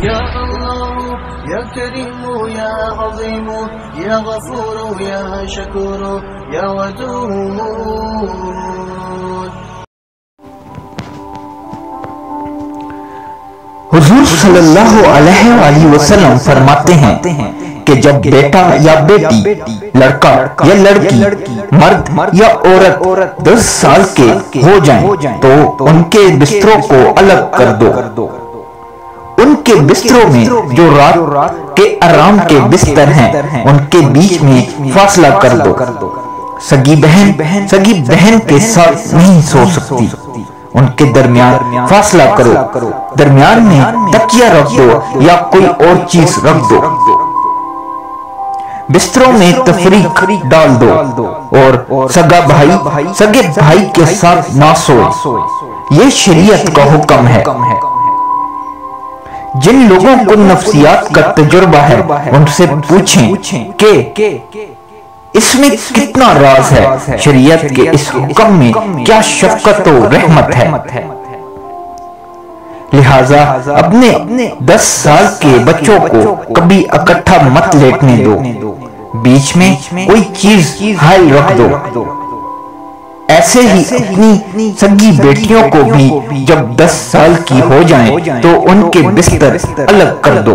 या अल्लाह या करीम या अज़ीम या गफूर या शकूर या वदूद। हुजूर सल्लल्लाहु अलैहि वसल्लम फरमाते हैं कि जब बेटा या बेटी, लड़का या लड़की, मर्द या औरत 10 साल के हो जाएं, तो उनके बिस्तरों को अलग कर दो। उनके बिस्तरों में जो रात के आराम के बिस्तर हैं, उनके बीच में फासला कर दो। सगी बहन के साथ नहीं सो सकती, उनके दरमियान फासला करो। दरमियान में तकिया रख दो या कोई और चीज रख दो। बिस्तरों में तफरीक डाल दो और सगे भाई के साथ ना सोए। ये शरीयत का हुक्म है। जिन लोगों को नफ्सियात का तजुर्बा है, उनसे पूछें कि इसमें कितना राज है, शरीयत के इस हुक्म में क्या शफकत और रहमत है। लिहाजा अपने 10 साल के बच्चों को कभी इकट्ठा मत लेटने दो। बीच में कोई चीज हाल रख दो। ऐसे ही अपनी सगी बेटियों को भी जब 10 साल की हो जाएं, तो उनके बिस्तर अलग कर दो।